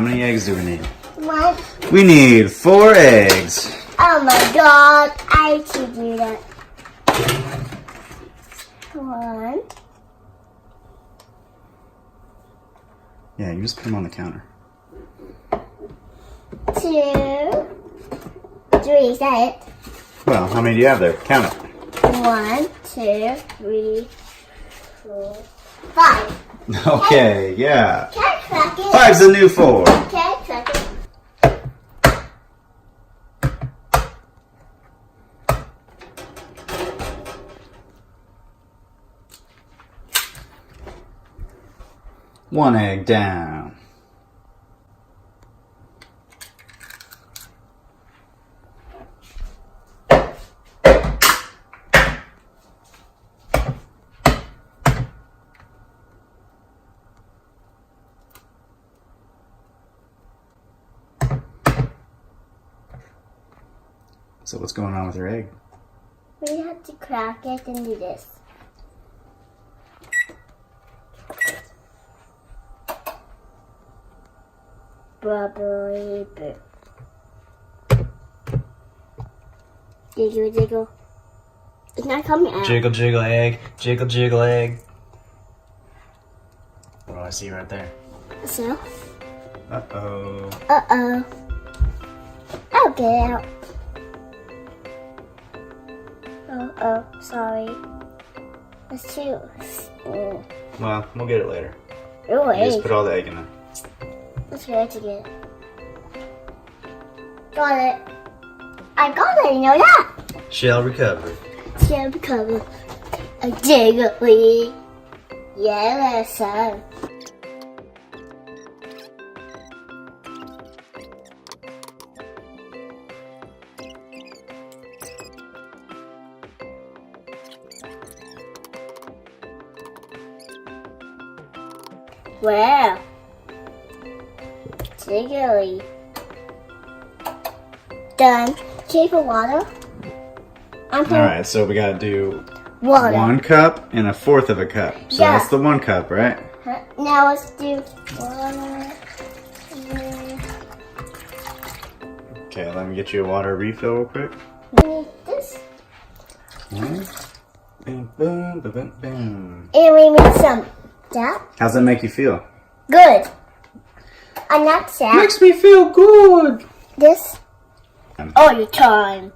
many eggs do we need? 1. We need 4 eggs. Oh my god, I should do that. 1. Yeah, you just put them on the counter. 2. 3, is that it? Well, how many do you have there? Count it. 1, 2, 3, 4, 5. Okay, yeah. Can I crack it? 5's the new 4. Can I crack it? One egg down. So what's going on with your egg? We have to crack it and do this. Bubbly bit. Jiggle, jiggle. It's not coming out. Jiggle, jiggle egg. Jiggle, jiggle egg. What do I see right there? So? Uh-oh. Uh-oh. I'll get it out. Oh, sorry. That's too. Oh, Well, we'll get it later. oh You wait. just put all the egg in there. Let's try to get it. Got it. I got it, you know that? Shell recovery. Shall become a jiggly yellow sun. Wow. Jiggly. Done. Shape of water. I'm putting Alright, so we gotta do water. 1 cup and 1/4 of a cup. So Yeah. that's the 1 cup, right? Huh? Now let's do water. Okay, let me get you a water refill real quick. We need this. Boom, boom, boom, boom, boom. And we need some that. How's that make you feel? Good. I'm not sad. Makes me feel good. This all the time.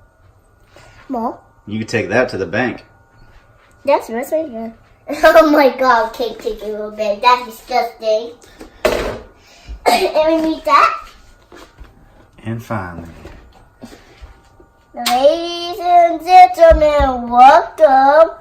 More. You could take that to the bank. That's really good. Oh my god, cake take a little bit. That's disgusting. And we need that. And finally, Ladies and gentlemen, welcome.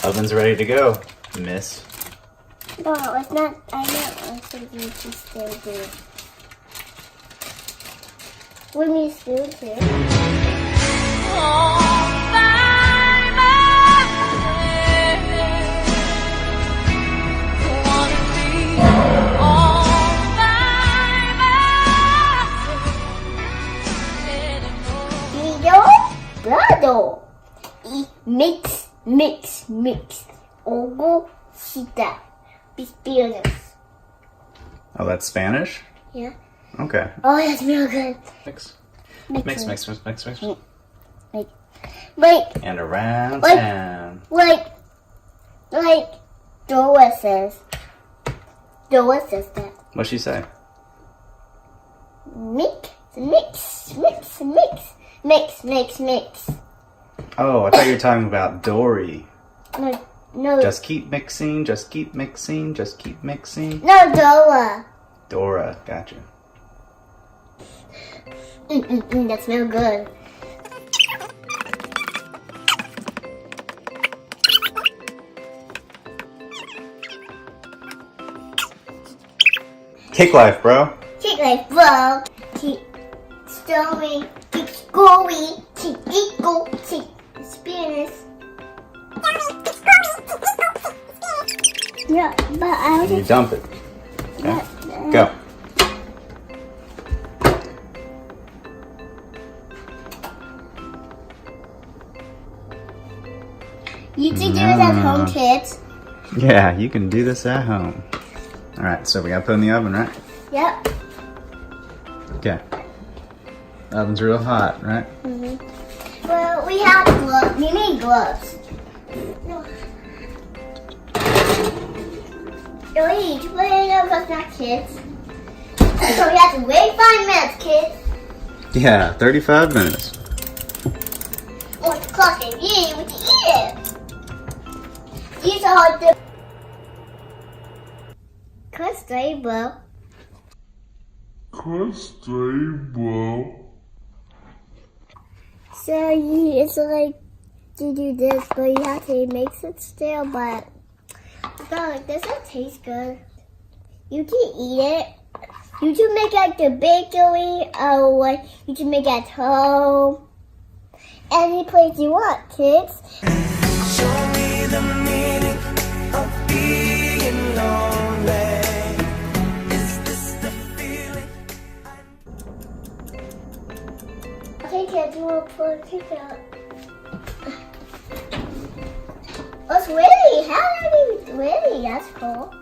oven's ready to go, miss. No, it's not. I know. I think we should stay there. We need spoon too. Brado. Y mix, mix, mix. Ogo shita. Experience. Oh, that's Spanish? Yeah. Okay. Oh, that's real good. Mix. Mix, Mix, it. mix, mix, mix, mix. Like, And around Like- town. like Dora says. Dora says that. What'd she say? Mix, mix, mix, mix, mix, mix, mix. Oh, I thought you were talking about Dory. No, no, Just keep mixing, just keep mixing, just keep mixing. no, Dora. Dora, gotcha. That smells good. Cake life, bro. Keep like bro. Keep stirring. Keep going. Keep equal. Keep experience. Yeah, but I And you was dump it. Okay. Go. home. kids. Yeah, you can do this at home. Alright, so we gotta put it in the oven, right? Yep. Okay. The oven's real hot, right? Well, we have gloves. We need gloves. No. Wait, put it in the not kids. So we have to wait 5 minutes, kids. Yeah, 35 minutes. What's the clock and eat? We can eat it. These are the stable. So it's like you do this, but you have to mix it still. But does it taste good? You can eat it. You can make like the bakery, or you can make it at home. Any place you want, kids. Show me the meaning of being lonely. Is this the feeling? Okay, kids, you want to put it out. Oh, it's windy. How did it be windy? That's cool.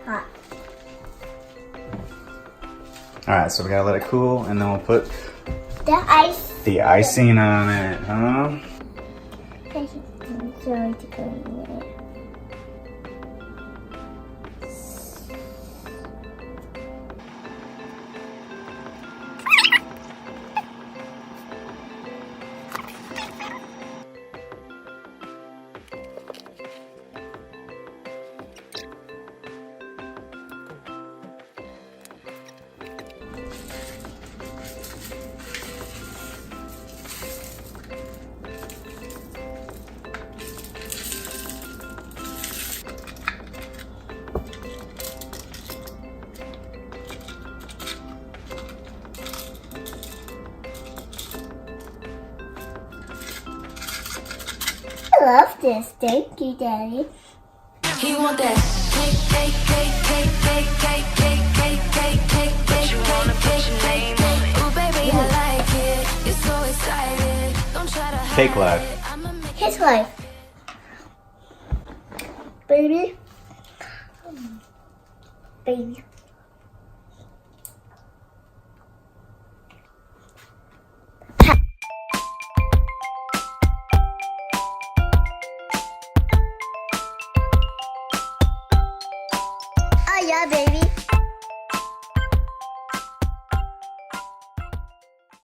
Hot. Alright, so we gotta let it cool and then we'll put The ice. the icing on it, huh? It's going to go in there. I love this. Thank you, Daddy. He want that cake, cake, cake, cake, cake, cake, cake, cake, cake, cake, cake, you wanna put your name on it. Ooh, baby, I like it. You're so excited. Don't try to hide Cake life. it. I'ma make His wife. Baby. Baby. Oh yeah, baby.